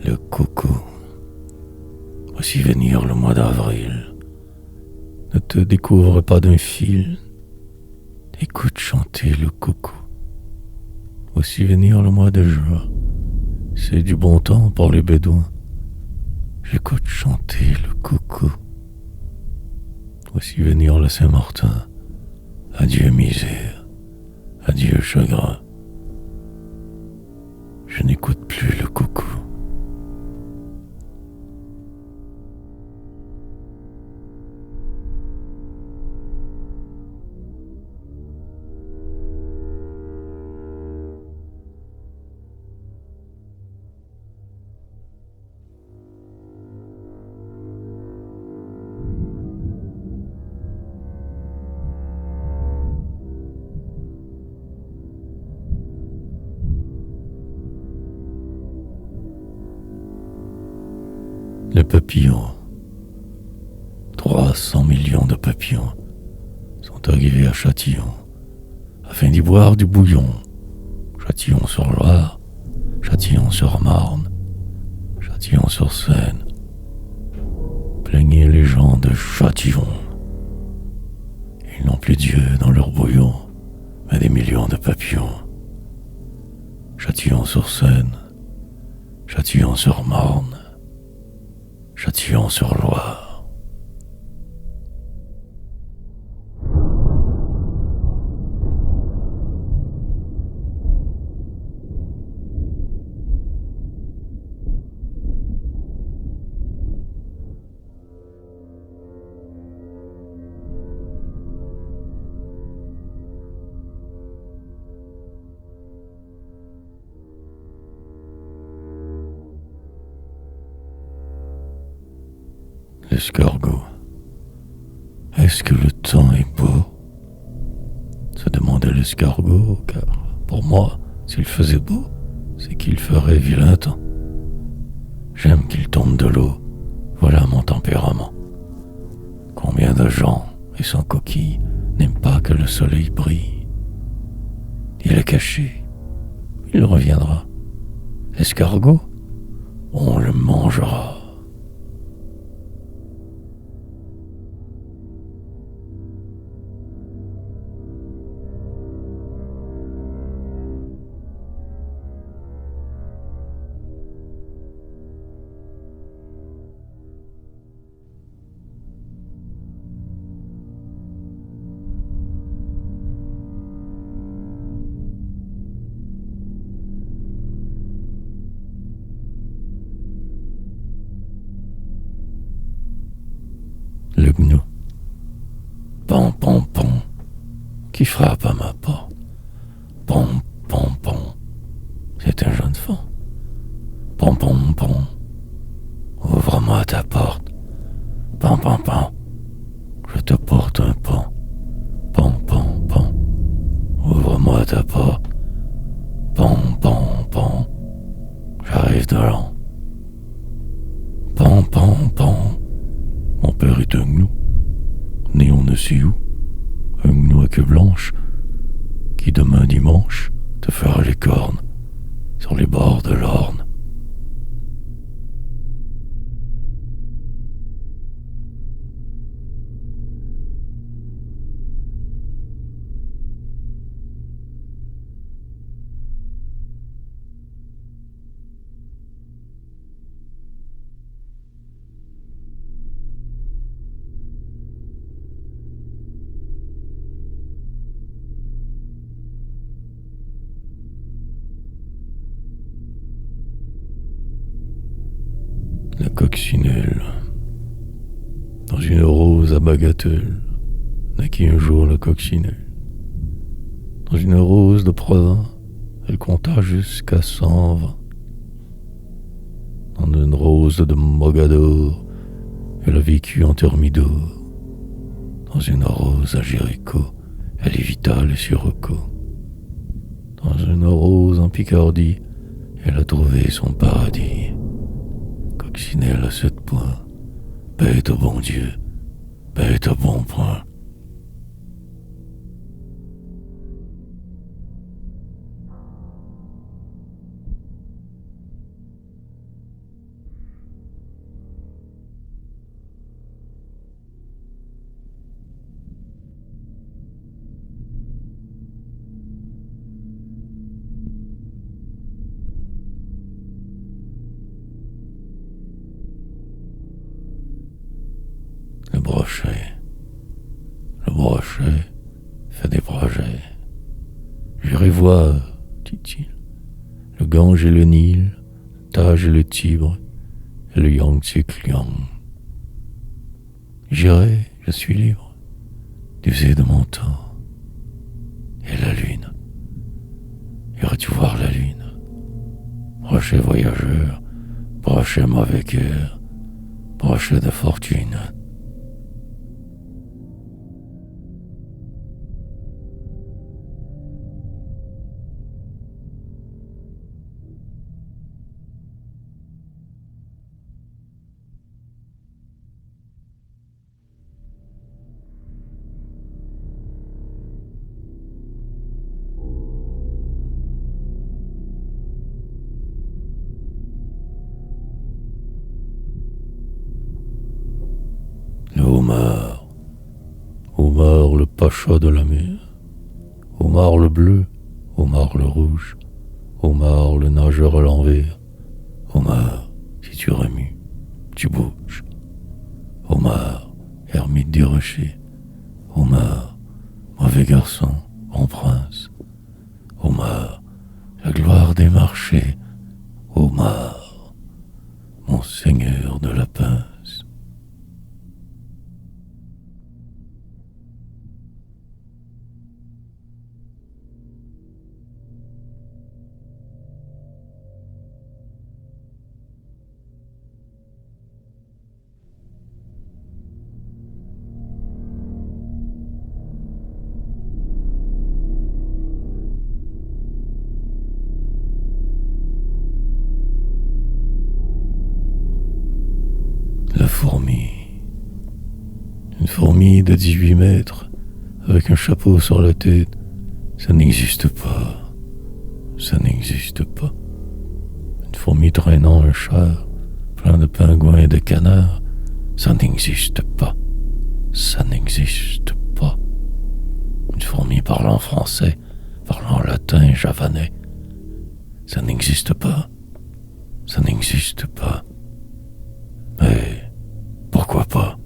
Le coucou. Voici venir le mois d'avril. Ne te découvre pas d'un fil. Écoute chanter le coucou. Voici venir le mois de juin. C'est du bon temps pour les bédouins. J'écoute chanter le coucou. Voici venir la Saint-Martin. Adieu misère. Adieu chagrin. Je n'écoute plus le coucou. Les papillons, 300 millions de papillons, sont arrivés à Châtillon afin d'y boire du bouillon. Châtillon-sur-Loire, Châtillon-sur-Marne, Châtillon-sur-Seine. Plaignez les gens de Châtillon. Ils n'ont plus Dieu dans leur bouillon, mais des millions de papillons. Châtillon-sur-Seine, Châtillon-sur-Marne, Châtillon-sur-Loire. L'escargot. Est-ce que le temps est beau? Se demandait l'escargot, car pour moi, s'il faisait beau, c'est qu'il ferait vilain temps. J'aime qu'il tombe de l'eau, voilà mon tempérament. Combien de gens, et sans coquille, n'aiment pas que le soleil brille? Il est caché, il reviendra. L'escargot, on le mangera. Le gnou. Pan, pan, pan, qui frappe à ma porte. Pan, pan, pan, c'est un jeune fan. Pan, pan, pan, ouvre-moi ta porte. Pan, pan, pan, je te porte un pan. Pan, pan, pan, ouvre-moi ta porte. Pan, pan, pan, j'arrive de l'an. Pan, pan, pan, mon père est un gnou, né on ne sait où, un gnou à queue blanche, qui demain dimanche te fera les cornes sur les bords de l'Orne. La coccinelle. Dans une rose à bagatelle, naquit un jour la coccinelle. Dans une rose de Provins, elle compta jusqu'à 120. Dans une rose de Mogador, elle a vécu en thermidor. Dans une rose à Jéricho, elle évita les siroco. Dans une rose en Picardie, elle a trouvé son paradis. Coccinelle à 7 points, bête au bon Dieu, bête au bon point. marché, fait des projets. J'irai voir, dit-il, le Gange et le Nil, le Tage et le Tibre, et le Yangtze-Kiang. J'irai, je suis libre, d'user de mon temps. Et la lune, iras-tu voir la lune? Brochet voyageur, brochet mauvais cœur, brochet de fortune. Le homard, homard le pacha de la mer, homard le bleu, homard le rouge, homard le nageur à l'envers, homard, si tu remues, tu bouges, homard, ermite des rochers, homard, mauvais garçon, bon prince, homard, la gloire des marchés, homard, mon seigneur de la pince. La fourmi. Une fourmi de 18 mètres, avec un chapeau sur la tête, ça n'existe pas. Ça n'existe pas. Une fourmi traînant un char, plein de pingouins et de canards, ça n'existe pas. Ça n'existe pas. Une fourmi parlant français, parlant latin et javanais, ça n'existe pas. Ça n'existe pas. Mais pourquoi pas?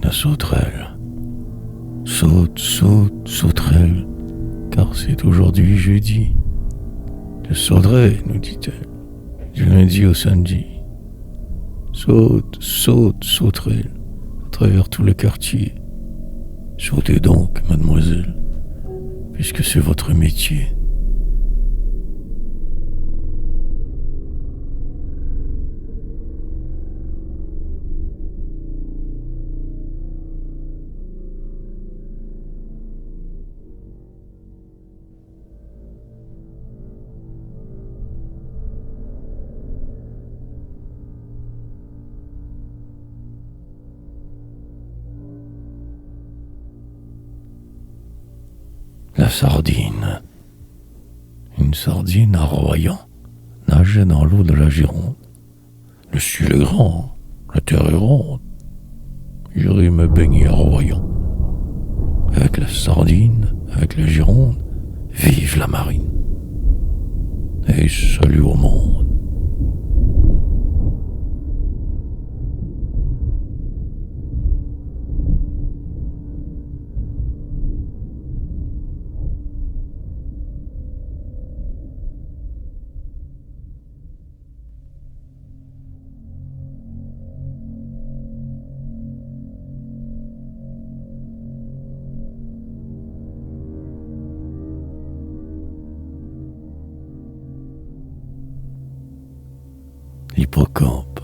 La sauterelle. Saute, saute, sauterelle, car c'est aujourd'hui jeudi. Je sauterai, nous dit-elle, du lundi au samedi. Saute, saute, sauterelle, à travers tout le quartier. Sautez donc, mademoiselle, puisque c'est votre métier. La sardine. Une sardine arroyant nageait dans l'eau de la Gironde. Le ciel est grand, la terre est ronde. J'irai me baigner arroyant. Avec la sardine, avec la Gironde, vive la marine. Et salut au monde. Hippocampe.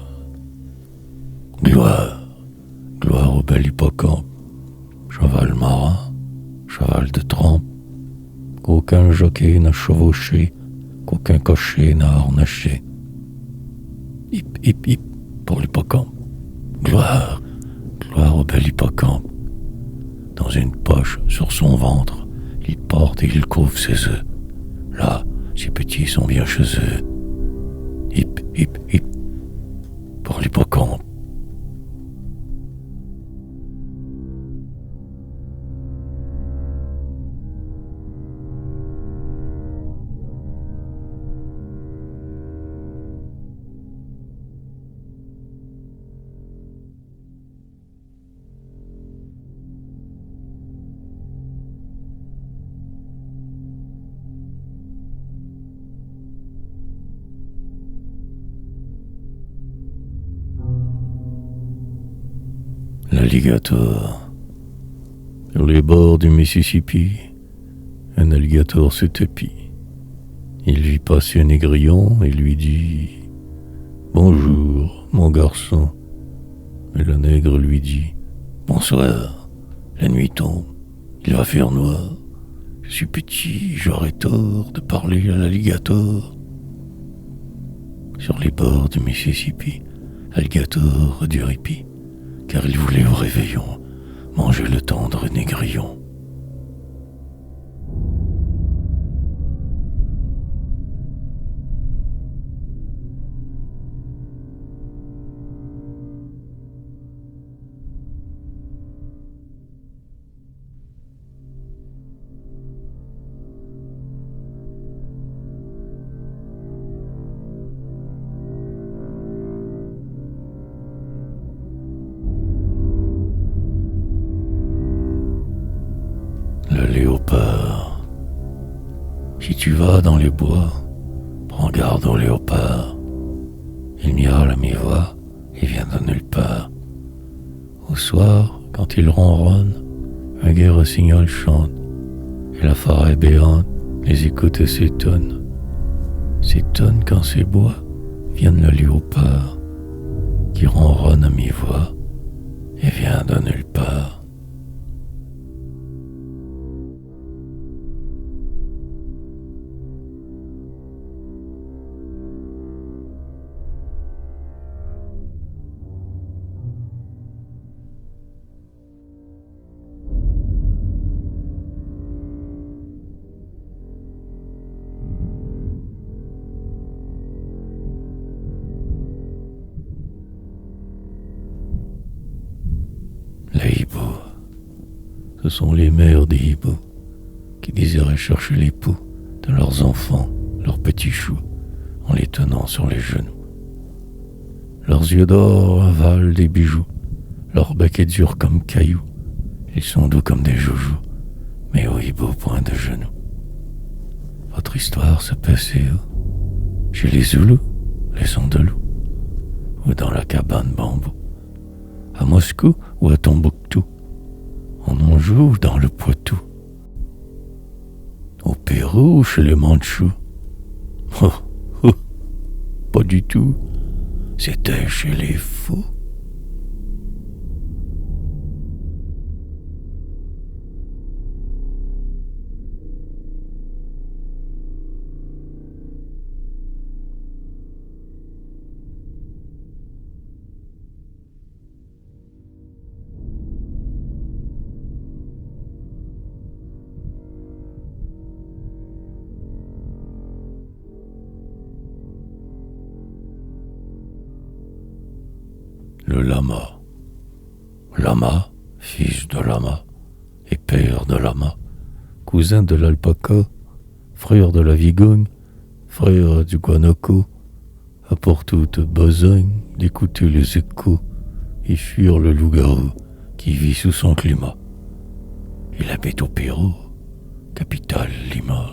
Gloire, gloire au bel hippocampe. Cheval marin, cheval de trempe, qu'aucun jockey n'a chevauché, qu'aucun cocher n'a harnaché. Hip, hip, hip pour l'hippocampe. Gloire, gloire au bel hippocampe. Dans une poche sur son ventre, Il porte et il couve ses œufs. Là, ses petits sont bien chez eux. Hip, hip, hip. Pour l'hippocampe. L'alligator. Sur les bords du Mississippi, un alligator se tépit. Il vit passer un négrillon et lui dit « Bonjour, mon garçon ». Mais le nègre lui dit « Bonsoir, la nuit tombe, il va faire noir. Je suis petit, j'aurais tort de parler à l'alligator. » Sur les bords du Mississippi, l'alligator du répit, car il voulait au réveillon manger le tendre négrillon. Le léopard. Si tu vas dans les bois, prends garde au léopard. Il miaule à mi-voix et vient de nulle part. Au soir, quand il ronronne, un gai rossignol chante, et la forêt béante les écoute et s'étonne. S'étonne quand ces bois viennent le léopard, qui ronronne à mi-voix et vient de nulle part. Les hiboux, ce sont les mères des hiboux qui désiraient chercher les poux de leurs enfants, leurs petits choux, en les tenant sur les genoux. Leurs yeux d'or avalent des bijoux, leur bec est dur comme caillou, ils sont doux comme des joujoux, mais aux hiboux point de genoux. Votre histoire se passait où? Chez les Zoulous, les Andalous, ou dans la cabane bambou? À Moscou ou à Tombouctou? En Anjou ou dans le Poitou? Au Pérou ou chez les Mandchous? Oh, oh, pas du tout. C'était chez les fous. Le lama. Lama, fils de lama, et père de lama, cousin de l'alpaca, frère de la vigogne, frère du guanaco, a pour toute besogne d'écouter les échos et fuir le loup-garou qui vit sous son climat. Il habite au Pérou, capitale Lima.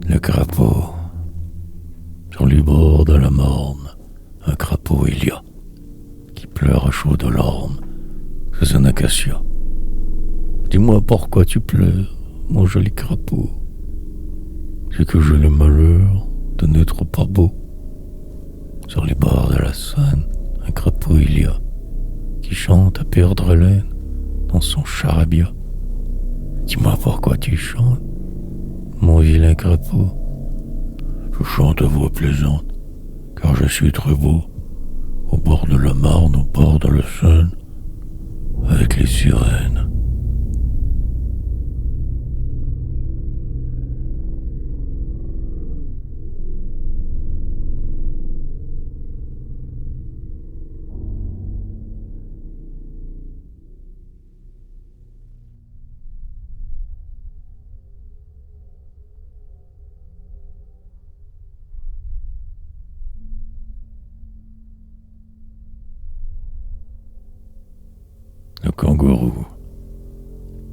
Le crapaud. Sur les bords de la morne, un crapaud il y a, qui pleure à chaudes larmes sous un acacia. Dis-moi pourquoi tu pleures, mon joli crapaud, c'est que j'ai le malheur de n'être pas beau. Sur les bords de la Seine, un crapaud il y a, qui chante à perdre haleine dans son charabia. Dis-moi pourquoi tu chantes, mon vilain crapaud. Je chante à voix plaisante, car je suis très beau, au bord de la Marne, au bord de la Seine, avec les sirènes. Le kangourou,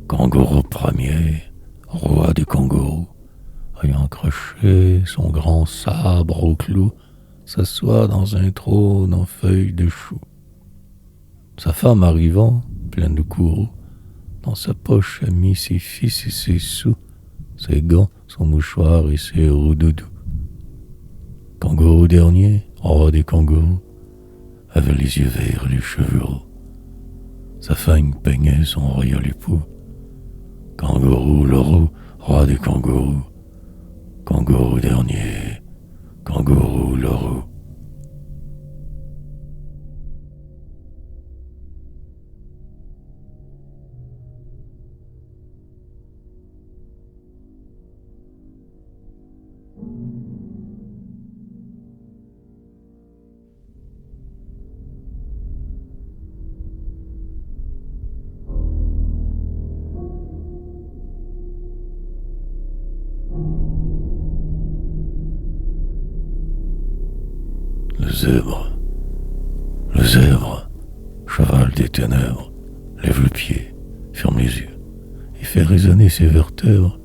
kangourou premier, roi des kangourous, ayant accroché son grand sabre au clou, s'assoit dans un trône en feuilles de chou. Sa femme arrivant, pleine de courroux, dans sa poche a mis ses fils et ses sous, ses gants, son mouchoir et ses roudoudous. Kangourou dernier, roi des kangourous, avait les yeux verts et les cheveux roux. Sa femme peignait son royal époux. Kangourou le roux, roi des kangourous, kangourou dernier, kangourou le roux. Le zèbre, le zèbre, cheval des ténèbres, lève le pied, ferme les yeux et fait résonner ses vertèbres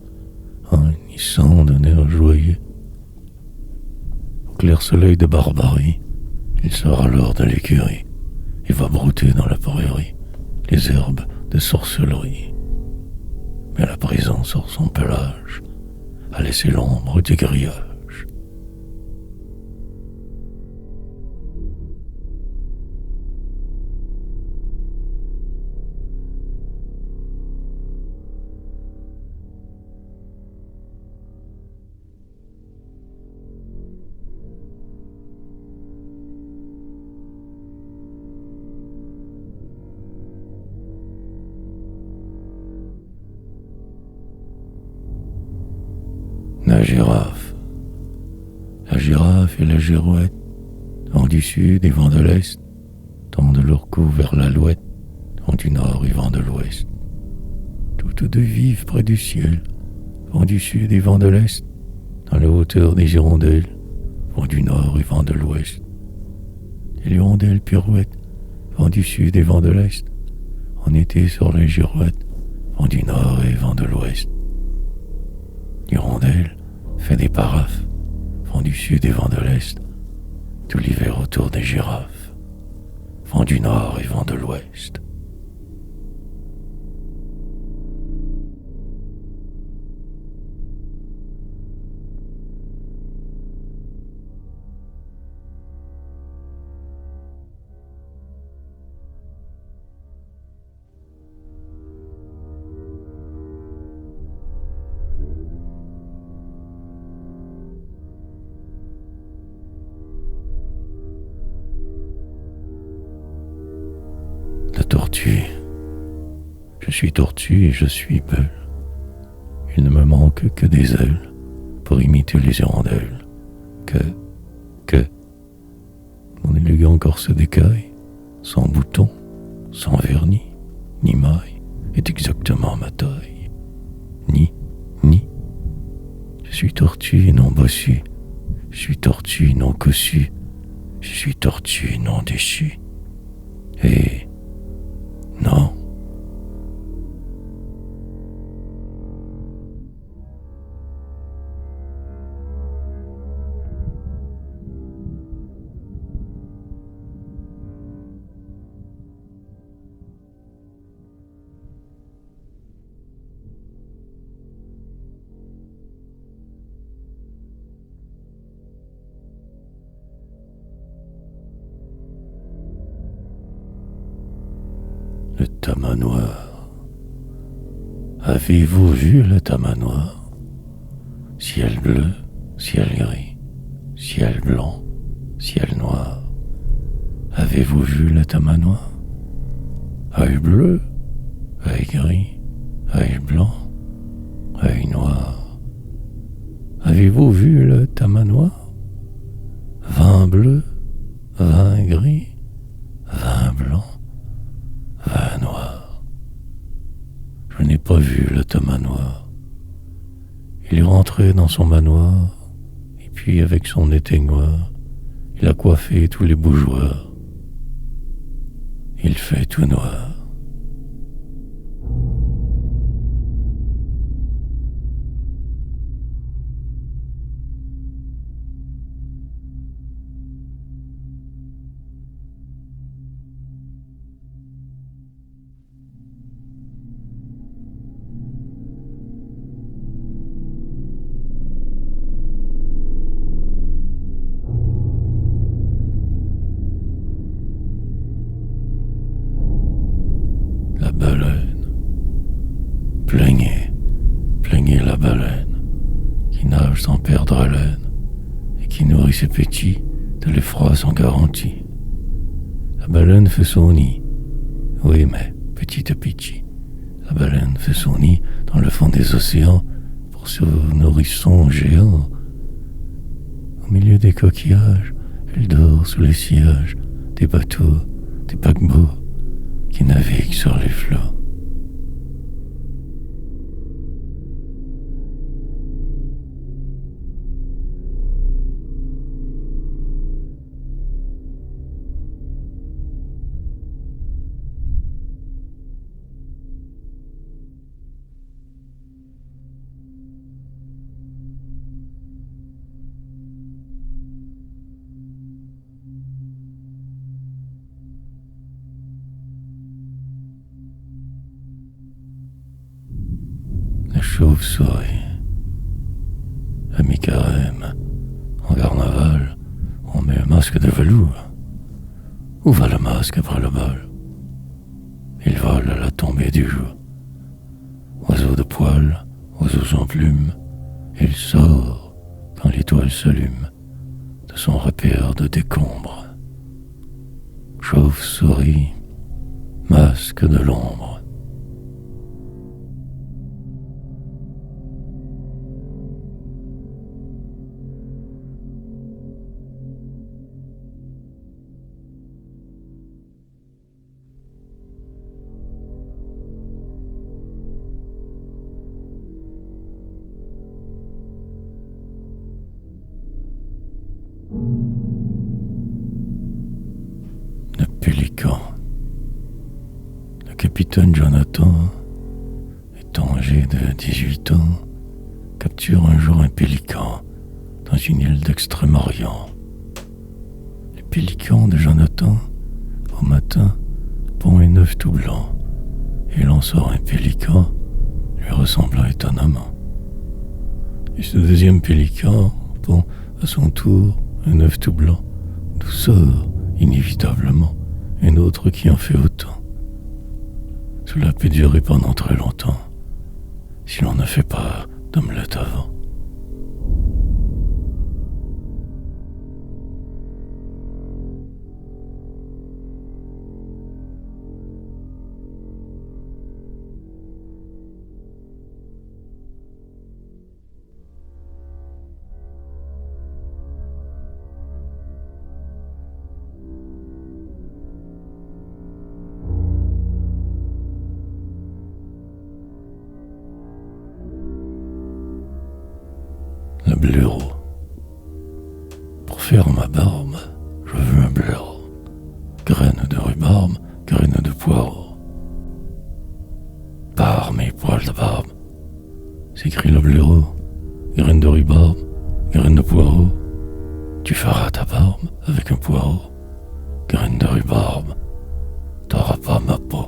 en hennissant d'un air joyeux. Au clair soleil de barbarie, il sort alors de l'écurie et va brouter dans la prairie les herbes de sorcellerie. Mais la prison sur son pelage a laissé l'ombre des grillages. La girafe. La girafe et la girouette, vent du sud et vent de l'est, tendent leur cou vers l'alouette, vent du nord et vent de l'ouest. Toutes deux vivent près du ciel, vent du sud et vent de l'est, dans les hauteurs des hirondelles, vent du nord et vent de l'ouest. Les hirondelles pirouettent, vent du sud et vent de l'est, en été sur les girouettes, vent du nord et vent de l'ouest. L'hirondelle fait des paraphes, vent du sud et vent de l'est, tout l'hiver autour des girafes, vent du nord et vent de l'ouest. La tortue. Je suis tortue et je suis belle. Il ne me manque que des ailes pour imiter les hirondelles. Que, mon élégant corset d'écaille, sans boutons, sans vernis, ni maille, est exactement ma taille. Ni. Je suis tortue et non bossue. Je suis tortue et non cossue. Je suis tortue et non déchue. Et non. tamanoir. Avez-vous vu le tamanoir? Ciel bleu, ciel gris, ciel blanc, ciel noir. Avez-vous vu le tamanoir? Œil bleu, œil gris, œil blanc, œil noir. Avez-vous vu le tamanoir? Vin bleu, vin gris, vin blanc, vin noir. Je n'ai pas vu le tamanoir. Il est rentré dans son manoir, et puis avec son éteignoir, il a coiffé tous les bougeoirs. Il fait tout noir. La baleine. Plaignez, plaignez la baleine, qui nage sans perdre haleine, et qui nourrit ses petits de l'effroi sans garantie. La baleine fait son nid, oui mais, petite pitié, la baleine fait son nid dans le fond des océans pour ce nourrisson géant. Au milieu des coquillages, elle dort sous les sillages des bateaux, des paquebots qui naviguent sur les flots. La chauve-souris, à mi-carême, en carnaval, on met un masque de velours. Où va le masque après le bal? Il vole à la tombée du jour. Oiseau de poil, oiseau sans plume, il sort quand l'étoile s'allume de son repère de décombres. Chauve-souris, masque de l'ombre. Le pélican. Le capitaine Jonathan, étant âgé de 18 ans, capture un jour un pélican dans une île d'Extrême-Orient. Le pélican de Jonathan, au matin, pond un œuf tout blanc, et il en sort un pélican lui ressemblant étonnamment. Et ce deuxième pélican pond à son tour un œuf tout blanc, d'où sort inévitablement un autre qui en fait autant. Cela peut durer pendant très longtemps, si l'on ne fait pas d'omelette avant. Le blaireau. Pour faire ma barbe, je veux un blaireau. Graines de rhubarbe, graines de poireau. Par mes poils de barbe, s'écrie le blaireau. Graines de rhubarbe, graines de poireau. Tu feras ta barbe avec un poireau. Graines de rhubarbe, t'auras pas ma peau.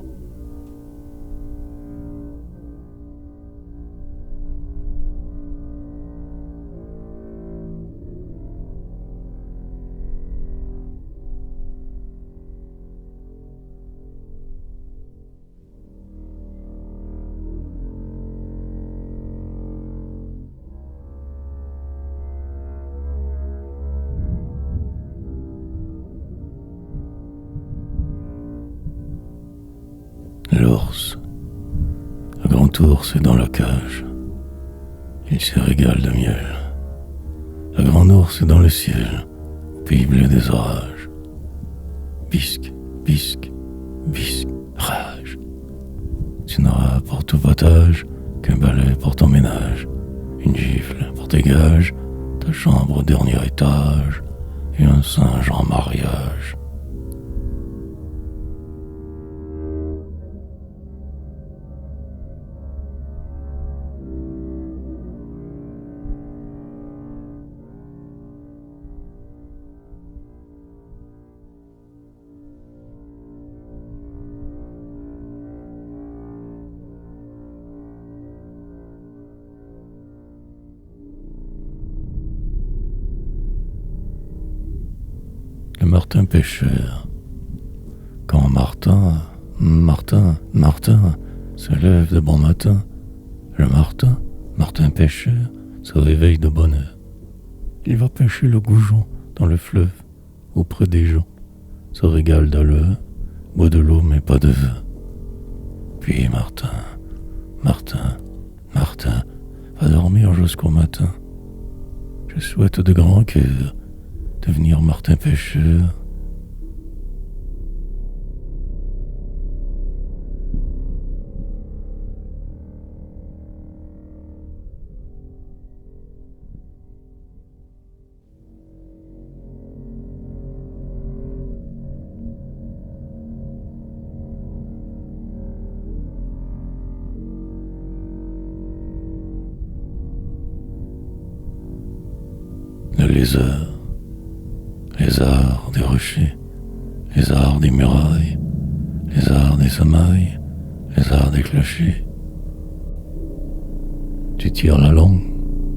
l'ours. Le grand ours est dans la cage. Il se régale de miel. Le grand ours est dans le ciel, au pays bleu des orages. Bisque, bisque, bisque, rage. Tu n'auras pour tout potage qu'un balai pour ton ménage, une gifle pour tes gages, ta chambre au dernier étage, et un singe en mariage. Le Martin pêcheur. Quand Martin se lève de bon matin, le Martin pêcheur, se réveille de bonne heure. Il va pêcher le goujon dans le fleuve, auprès des gens, se régale d'alleux, boit de l'eau mais pas de vin. Puis Martin va dormir jusqu'au matin. Je souhaite de grand cœur devenir Martin pêcheur. Le lézard des rochers, lézard des murailles, lézard des samailles, lézard des clochers. Tu tires la langue,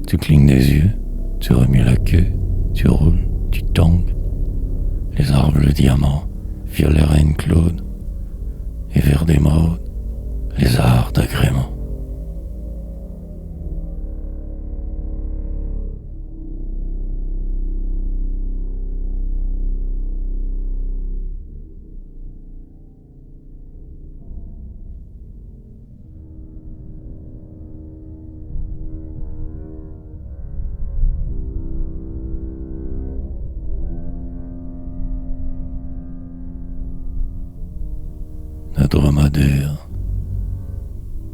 tu clignes des yeux, tu remues la queue, tu roules, tu tangues. Lézard bleu diamant, violet reine Claude, et vert d'émeraude, lézard d'agrément. Le dromadaire.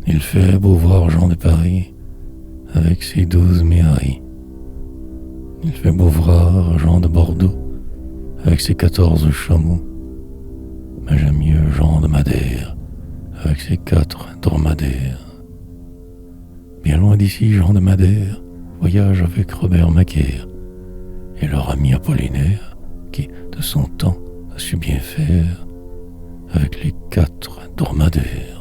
Il fait beau voir Jean de Paris avec ses 12 mirailles. Il fait beau voir Jean de Bordeaux avec ses 14 chameaux. Mais j'aime mieux Jean de Madère avec ses 4 dromadaires. Bien loin d'ici, Jean de Madère voyage avec Robert Macaire et leur ami Apollinaire qui, de son temps, a su bien faire avec les 4 dromadaires.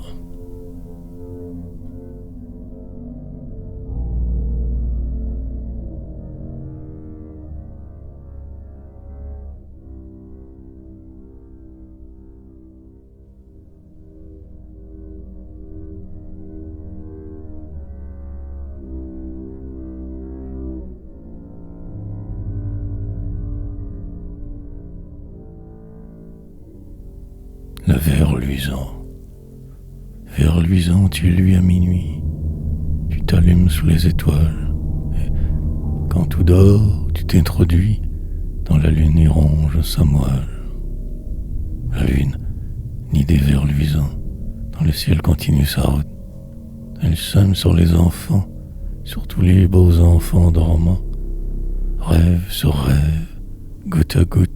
Le ver luisant. Ver luisant, tu es lui à minuit. Tu t'allumes sous les étoiles. Et quand tout dort, tu t'introduis dans la lune et ronge sa moelle. La lune, ni des vers luisants, dans le ciel continue sa route. Elle sonne sur les enfants, sur tous les beaux enfants dormants. Rêve sur rêve, goutte à goutte,